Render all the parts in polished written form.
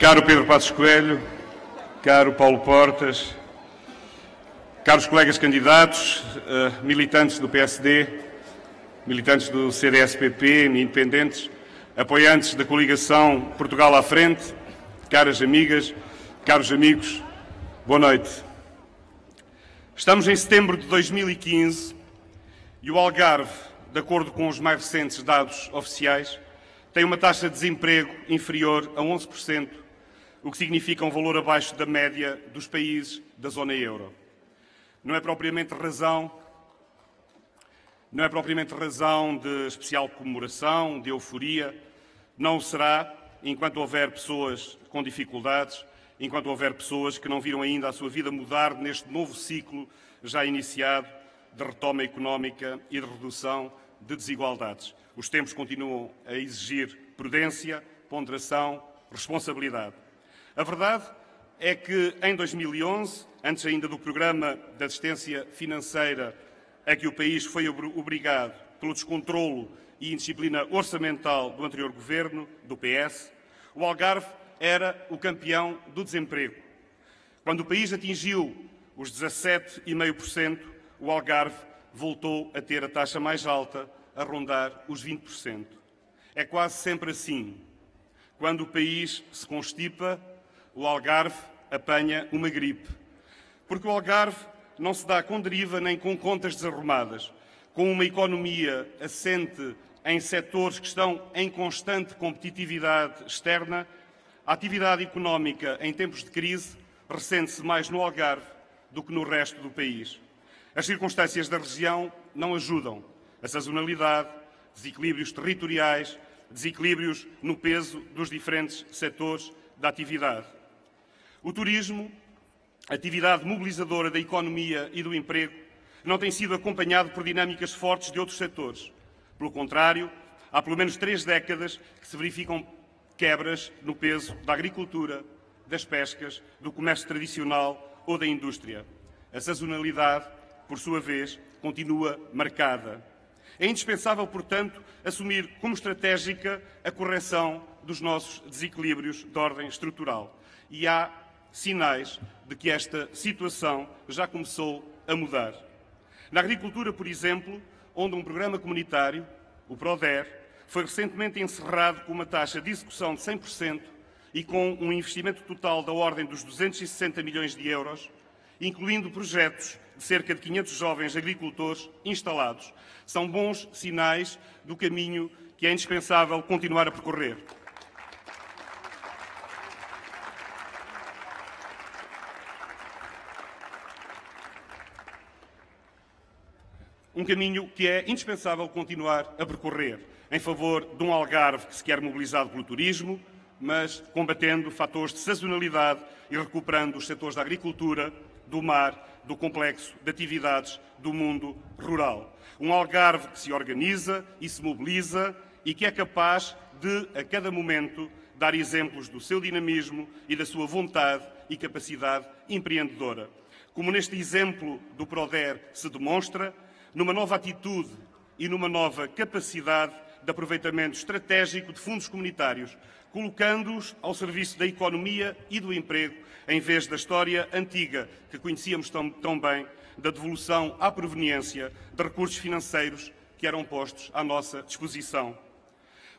Caro Pedro Passos Coelho, caro Paulo Portas, caros colegas candidatos, militantes do PSD, militantes do CDS-PP, independentes, apoiantes da coligação Portugal à Frente, caras amigas, caros amigos, boa noite. Estamos em setembro de 2015 e o Algarve, de acordo com os mais recentes dados oficiais, tem uma taxa de desemprego inferior a 11%, o que significa um valor abaixo da média dos países da zona euro. Não é propriamente razão de especial comemoração, de euforia. Não o será enquanto houver pessoas com dificuldades, enquanto houver pessoas que não viram ainda a sua vida mudar neste novo ciclo já iniciado de retoma económica e de redução de desigualdades. Os tempos continuam a exigir prudência, ponderação, responsabilidade. A verdade é que, em 2011, antes ainda do programa de assistência financeira a que o país foi obrigado pelo descontrolo e indisciplina orçamental do anterior governo, do PS, o Algarve era o campeão do desemprego. Quando o país atingiu os 17,5%, o Algarve voltou a ter a taxa mais alta, a rondar os 20%. É quase sempre assim. Quando o país se constipa, o Algarve apanha uma gripe. Porque o Algarve não se dá com deriva nem com contas desarrumadas. Com uma economia assente em setores que estão em constante competitividade externa, a atividade económica em tempos de crise ressente-se mais no Algarve do que no resto do país. As circunstâncias da região não ajudam. A sazonalidade, desequilíbrios territoriais, desequilíbrios no peso dos diferentes setores da atividade. O turismo, atividade mobilizadora da economia e do emprego, não tem sido acompanhado por dinâmicas fortes de outros setores. Pelo contrário, há pelo menos 3 décadas que se verificam quebras no peso da agricultura, das pescas, do comércio tradicional ou da indústria. A sazonalidade, por sua vez, continua marcada. É indispensável, portanto, assumir como estratégica a correção dos nossos desequilíbrios de ordem estrutural. E há sinais de que esta situação já começou a mudar. Na agricultura, por exemplo, onde um programa comunitário, o PRODER, foi recentemente encerrado com uma taxa de execução de 100% e com um investimento total da ordem dos 260 milhões de euros, incluindo projetos de cerca de 500 jovens agricultores instalados. São bons sinais do caminho que é indispensável continuar a percorrer. Um caminho que é indispensável continuar a percorrer, em favor de um Algarve que se quer mobilizado pelo turismo, mas combatendo fatores de sazonalidade e recuperando os setores da agricultura, do mar, do complexo de atividades do mundo rural. Um Algarve que se organiza e se mobiliza e que é capaz de, a cada momento, dar exemplos do seu dinamismo e da sua vontade e capacidade empreendedora. Como neste exemplo do PRODER se demonstra, numa nova atitude e numa nova capacidade de aproveitamento estratégico de fundos comunitários, colocando-os ao serviço da economia e do emprego, em vez da história antiga que conhecíamos tão bem, da devolução à proveniência de recursos financeiros que eram postos à nossa disposição.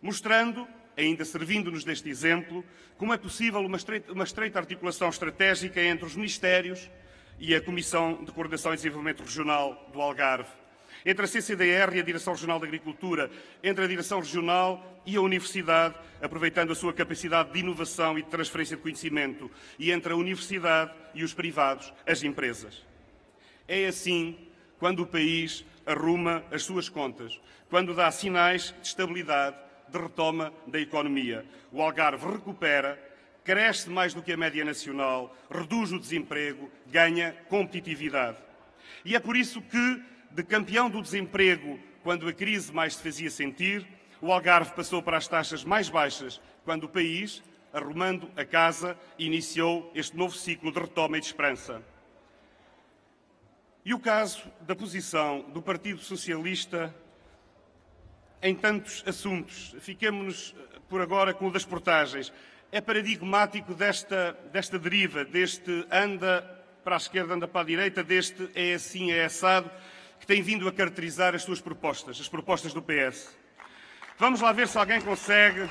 Mostrando, ainda servindo-nos deste exemplo, como é possível uma estreita articulação estratégica entre os Ministérios e a Comissão de Coordenação e Desenvolvimento Regional do Algarve, entre a CCDR e a Direção Regional de Agricultura, entre a Direção Regional e a Universidade, aproveitando a sua capacidade de inovação e de transferência de conhecimento, e entre a Universidade e os privados, as empresas. É assim quando o país arruma as suas contas, quando dá sinais de estabilidade, de retoma da economia. O Algarve recupera, cresce mais do que a média nacional, reduz o desemprego, ganha competitividade. E é por isso que, de campeão do desemprego, quando a crise mais se fazia sentir, o Algarve passou para as taxas mais baixas, quando o país, arrumando a casa, iniciou este novo ciclo de retoma e de esperança. E o caso da posição do Partido Socialista em tantos assuntos. Fiquemo-nos por agora com o das portagens. é paradigmático desta deriva, deste anda para a esquerda, anda para a direita, deste é assim, é assado, que tem vindo a caracterizar as suas propostas, as propostas do PS. Vamos lá ver se alguém consegue...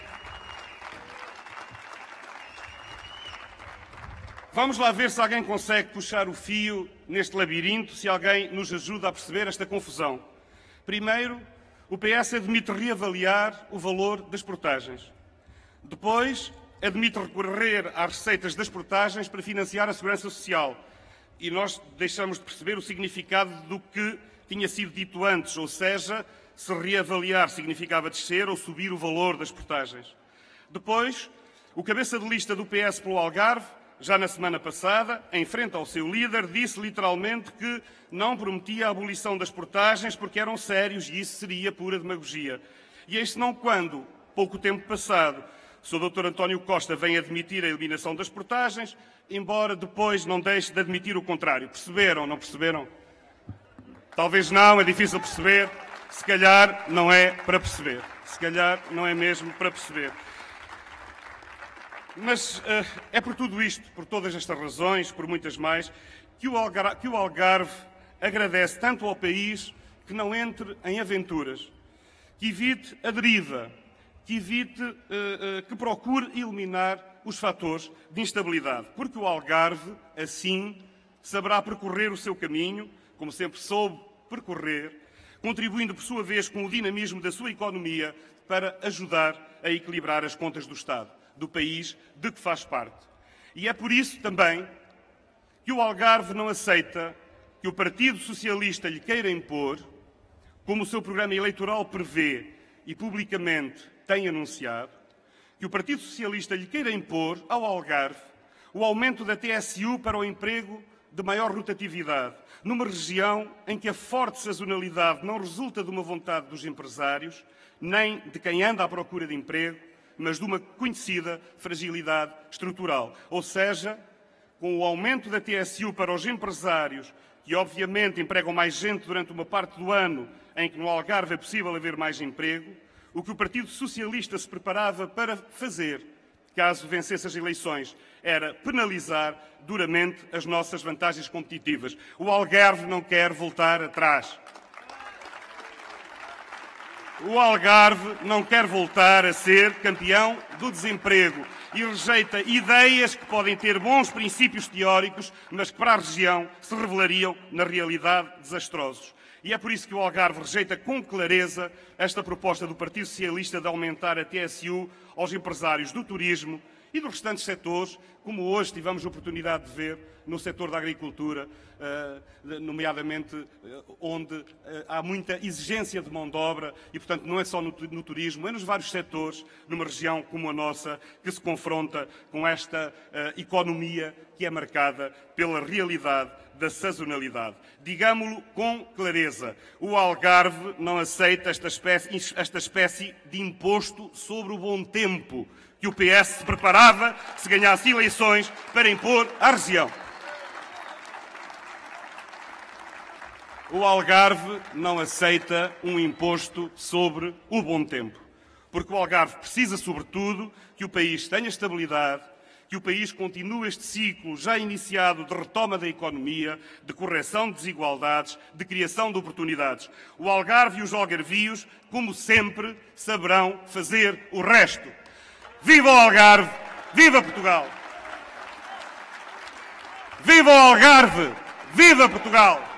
Vamos lá ver se alguém consegue puxar o fio neste labirinto, se alguém nos ajuda a perceber esta confusão. Primeiro, o PS admite reavaliar o valor das portagens. Depois, admite recorrer às receitas das portagens para financiar a segurança social. E nós deixamos de perceber o significado do que tinha sido dito antes, ou seja, se reavaliar significava descer ou subir o valor das portagens. Depois, o cabeça de lista do PS pelo Algarve, já na semana passada, em frente ao seu líder, disse literalmente que não prometia a abolição das portagens porque eram sérios e isso seria pura demagogia. E eis senão quando, pouco tempo passado, o Sr. Dr. António Costa vem admitir a eliminação das portagens, embora depois não deixe de admitir o contrário. Perceberam, não perceberam? Talvez não, é difícil perceber. Se calhar não é para perceber. Se calhar não é mesmo para perceber. Mas é por tudo isto, por todas estas razões, por muitas mais, que o Algarve agradece tanto ao país que não entre em aventuras, que evite a deriva, que procure eliminar os fatores de instabilidade, porque o Algarve, assim, saberá percorrer o seu caminho, como sempre soube percorrer, contribuindo, por sua vez, com o dinamismo da sua economia para ajudar a equilibrar as contas do Estado, do país de que faz parte. E é por isso também que o Algarve não aceita que o Partido Socialista lhe queira impor, como o seu programa eleitoral prevê e publicamente tem anunciado, que o Partido Socialista lhe queira impor ao Algarve o aumento da TSU para o emprego de maior rotatividade, numa região em que a forte sazonalidade não resulta de uma vontade dos empresários, nem de quem anda à procura de emprego, mas de uma conhecida fragilidade estrutural. Ou seja, com o aumento da TSU para os empresários, que obviamente empregam mais gente durante uma parte do ano em que no Algarve é possível haver mais emprego, o que o Partido Socialista se preparava para fazer, caso vencesse as eleições, era penalizar duramente as nossas vantagens competitivas. O Algarve não quer voltar atrás. O Algarve não quer voltar a ser campeão do desemprego e rejeita ideias que podem ter bons princípios teóricos, mas que para a região se revelariam, na realidade, desastrosos. E é por isso que o Algarve rejeita com clareza esta proposta do Partido Socialista de aumentar a TSU aos empresários do turismo e dos restantes setores, como hoje tivemos a oportunidade de ver no setor da agricultura, nomeadamente onde há muita exigência de mão de obra e, portanto, não é só no turismo, é nos vários setores, numa região como a nossa, que se confronta com esta economia que é marcada pela realidade da sazonalidade. Digamo-lo com clareza, o Algarve não aceita esta espécie de imposto sobre o bom tempo que o PS se preparava, se ganhasse eleições, para impor à região. O Algarve não aceita um imposto sobre o bom tempo, porque o Algarve precisa, sobretudo, que o país tenha estabilidade, que o país continue este ciclo já iniciado de retoma da economia, de correção de desigualdades, de criação de oportunidades. O Algarve e os algarvios, como sempre, saberão fazer o resto. Viva o Algarve! Viva Portugal! Viva o Algarve! Viva Portugal!